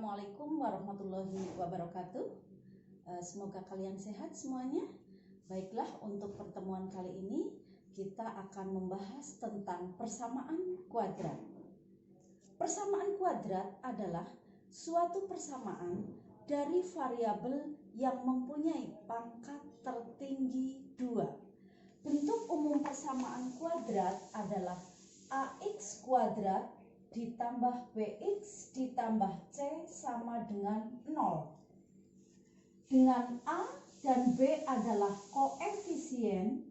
Assalamualaikum warahmatullahi wabarakatuh. Semoga kalian sehat semuanya. Baiklah, untuk pertemuan kali ini kita akan membahas tentang persamaan kuadrat. Persamaan kuadrat adalah suatu persamaan dari variabel yang mempunyai pangkat tertinggi 2. Bentuk umum persamaan kuadrat adalah ax kuadrat ditambah bx ditambah c sama dengan 0. Dengan a dan b adalah koefisien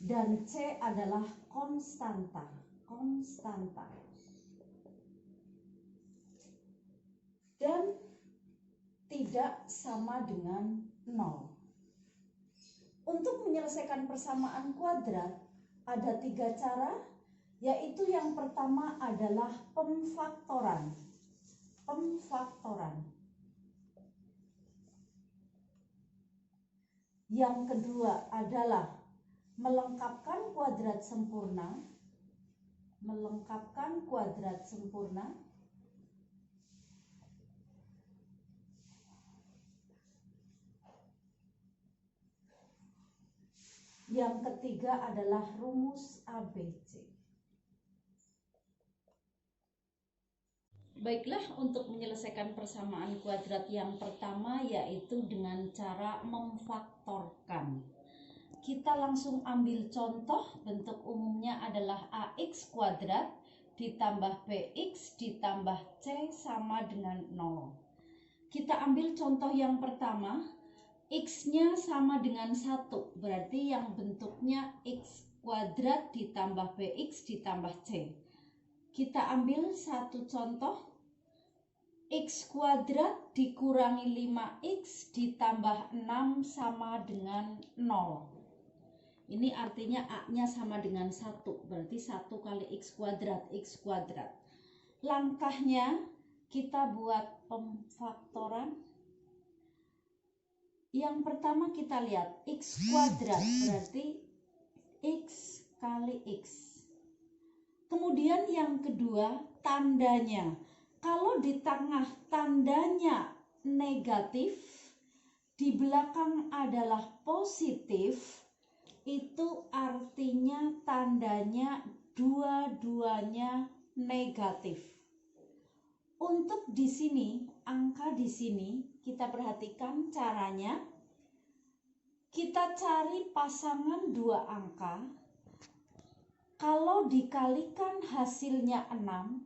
dan c adalah konstanta. Dan tidak sama dengan 0. Untuk menyelesaikan persamaan kuadrat ada 3 cara, yaitu yang pertama adalah pemfaktoran. Yang kedua adalah melengkapkan kuadrat sempurna. Yang ketiga adalah rumus ABC. Baiklah, untuk menyelesaikan persamaan kuadrat yang pertama yaitu dengan cara memfaktorkan. Kita langsung ambil contoh. Bentuk umumnya adalah ax kuadrat ditambah bx ditambah c sama dengan 0. Kita ambil contoh yang pertama. X-nya sama dengan 1, berarti yang bentuknya x kuadrat ditambah bx ditambah c. Kita ambil satu contoh. X kuadrat dikurangi 5x ditambah 6 sama dengan 0. Ini artinya A-nya sama dengan 1, berarti 1 kali x kuadrat. Langkahnya kita buat pemfaktoran. Yang pertama kita lihat x kuadrat berarti x kali x. Kemudian yang kedua tandanya. Kalau di tengah tandanya negatif, di belakang adalah positif, itu artinya tandanya dua-duanya negatif. Untuk di sini, angka di sini, kita perhatikan caranya. Kita cari pasangan 2 angka. Kalau dikalikan hasilnya 6,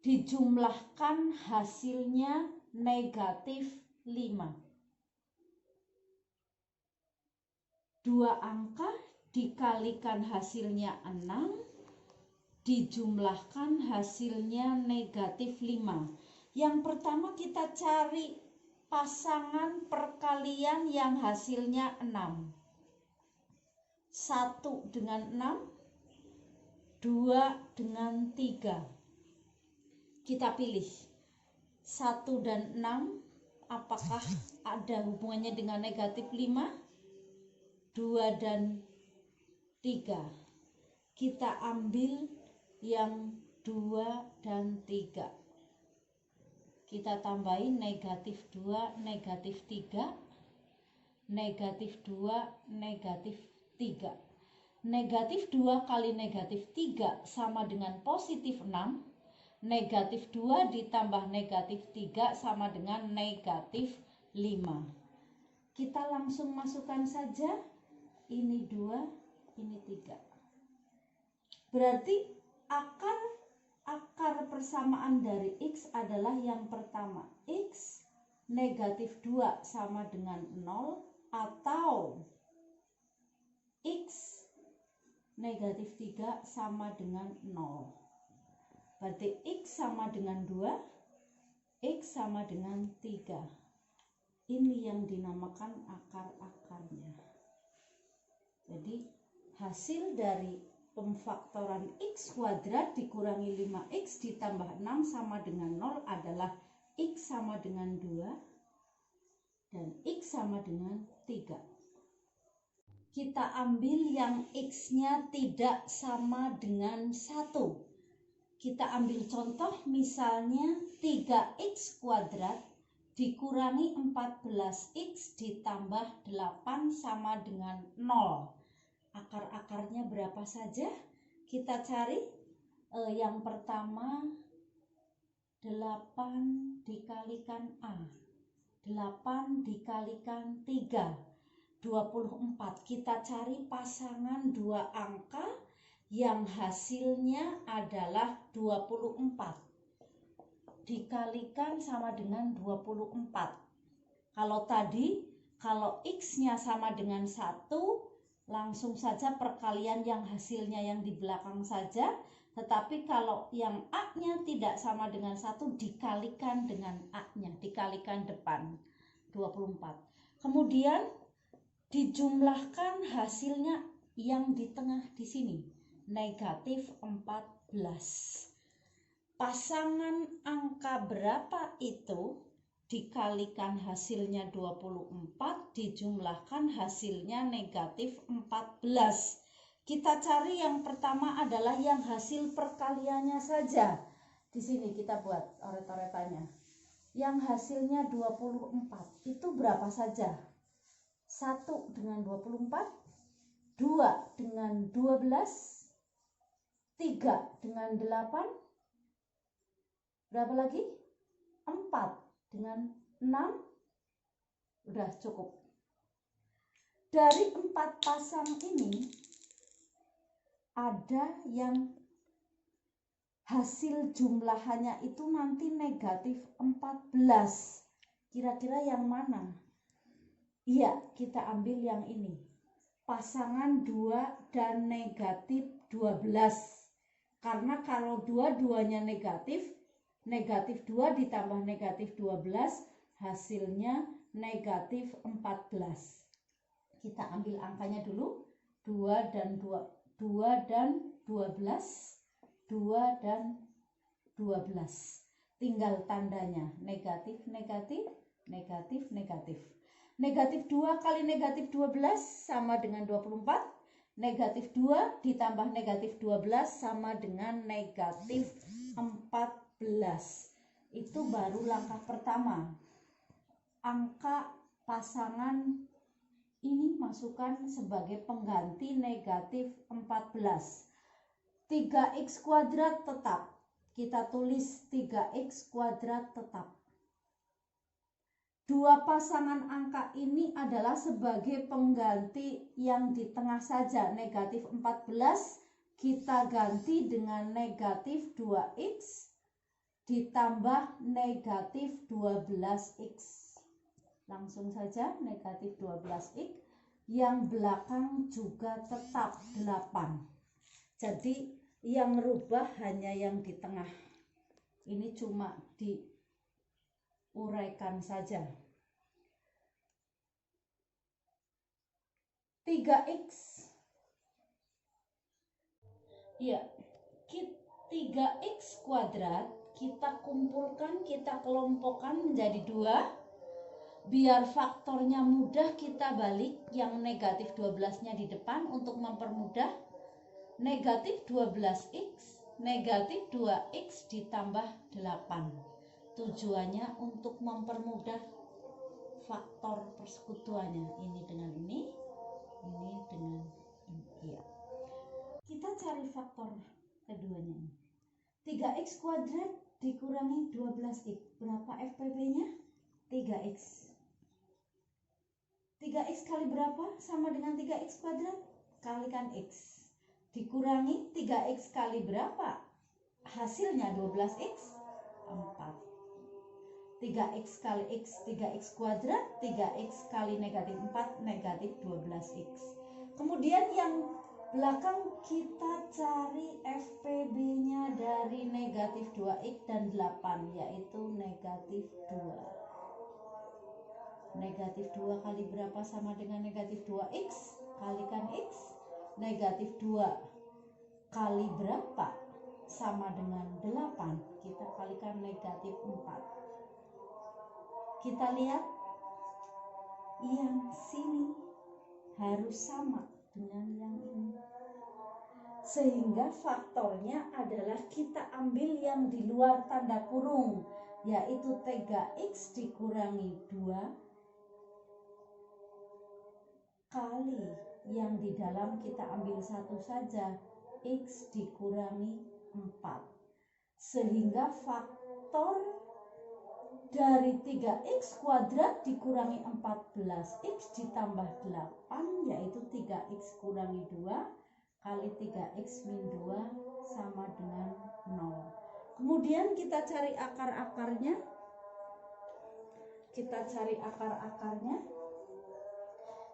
dijumlahkan hasilnya negatif 5. 2 angka dikalikan hasilnya 6, dijumlahkan hasilnya negatif 5. Yang pertama kita cari pasangan perkalian yang hasilnya 6. 1 dengan 6, 2 dengan 3. Kita pilih 1 dan 6, apakah ada hubungannya dengan negatif 5? 2 dan 3. Kita ambil yang 2 dan 3. Kita tambahin negatif 2, negatif 3, negatif 2, negatif 3. Negatif 2 kali negatif 3 sama dengan positif 6. Negatif 2 ditambah negatif 3 sama dengan negatif 5. Kita langsung masukkan saja. Ini 2, ini 3. Berarti akar persamaan dari x adalah yang pertama. X negatif 2 sama dengan 0 atau x negatif 3 sama dengan 0. Berarti x sama dengan 2, x sama dengan 3. Ini yang dinamakan akar-akarnya. Jadi hasil dari pemfaktoran x kuadrat dikurangi 5x ditambah 6 sama dengan 0 adalah x sama dengan 2 dan x sama dengan 3. kita ambil yang X-nya tidak sama dengan 1. Kita ambil contoh misalnya 3X kuadrat dikurangi 14X ditambah 8 sama dengan 0. Akar-akarnya berapa saja? Kita cari. Yang pertama 8 dikalikan A. 8 dikalikan 3. 24. Kita cari pasangan dua angka yang hasilnya adalah 24 dikalikan sama dengan 24. Kalau X-nya sama dengan 1, langsung saja perkalian yang hasilnya yang di belakang saja. Tetapi kalau yang A-nya tidak sama dengan 1, dikalikan dengan A-nya, dikalikan depan 24. Kemudian dijumlahkan hasilnya yang di tengah di sini, negatif 14. Pasangan angka berapa itu dikalikan hasilnya 24, dijumlahkan hasilnya negatif 14. Kita cari yang pertama adalah yang hasil perkaliannya saja. Di sini kita buat oret-oretannya. Yang hasilnya 24 itu berapa saja? 1 dengan 24, 2 dengan 12, 3 dengan 8, berapa lagi? 4 dengan 6, udah cukup. Dari 4 pasang ini, ada yang hasil jumlahannya itu nanti negatif 14. Kira-kira yang mana? Iya, kita ambil yang ini. Pasangan 2 dan negatif 12. Karena kalau dua-duanya negatif 2 ditambah negatif 12, hasilnya negatif 14. Kita ambil angkanya dulu. 2 dan 12. 2 dan 12. Tinggal tandanya negatif, negatif, negatif, negatif. Negatif 2 kali negatif 12 sama dengan 24. Negatif 2 ditambah negatif 12 sama dengan negatif 14. Itu baru langkah pertama. Angka pasangan ini masukkan sebagai pengganti negatif 14. 3x kuadrat tetap. Kita tulis 3x kuadrat tetap. Dua pasangan angka ini adalah sebagai pengganti yang di tengah saja, negatif 14. Kita ganti dengan negatif 2x ditambah negatif 12x. Langsung saja negatif 12x. Yang belakang juga tetap 8. Jadi yang rubah hanya yang di tengah. Ini cuma diuraikan saja. 3x. Ya, 3x kuadrat kita kumpulkan, kita kelompokkan menjadi 2. Biar faktornya mudah, kita balik yang negatif 12-nya di depan untuk mempermudah. Negatif 12x, negatif 2x ditambah 8. Tujuannya untuk mempermudah faktor persekutuannya. Ini dengan ini dengan ini. Ya. Kita cari faktor keduanya. 3x kuadrat dikurangi 12x. Berapa FPP-nya? 3x. 3x kali berapa? Sama dengan 3x kuadrat. Kalikan x. Dikurangi 3x kali berapa? Hasilnya 12x. 4. 3x kali x, 3x kuadrat. 3x kali negatif 4, negatif 12x. Kemudian yang belakang kita cari FPB-nya dari negatif 2x dan 8, yaitu negatif 2. Negatif 2 kali berapa sama dengan negatif 2x? Kalikan x. Negatif 2 kali berapa sama dengan 8? Kita kalikan negatif 4. Kita lihat yang sini harus sama dengan yang ini. Sehingga faktornya adalah kita ambil yang di luar tanda kurung, yaitu 3x dikurangi 2 kali yang di dalam kita ambil 1 saja, x dikurangi 4. Sehingga faktor dari 3x kuadrat dikurangi 14x ditambah 8, yaitu 3x kurangi 2 kali 3x min 2 sama dengan 0. Kemudian kita cari akar-akarnya.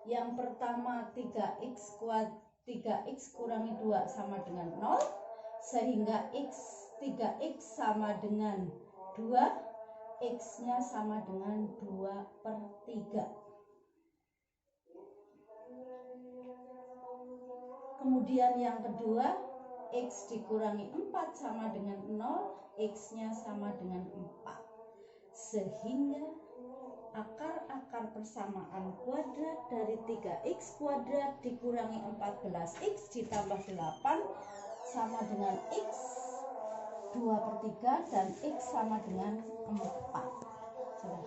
Yang pertama 3x kurangi 2 sama dengan 0, sehingga 3x sama dengan 2, x-nya sama dengan 2/3. Kemudian yang kedua, x dikurangi 4 sama dengan 0, x-nya sama dengan 4. Sehingga akar-akar persamaan kuadrat dari 3x kuadrat dikurangi 14x ditambah 8 sama dengan x 2/3 dan x sama dengan 4. Sudah.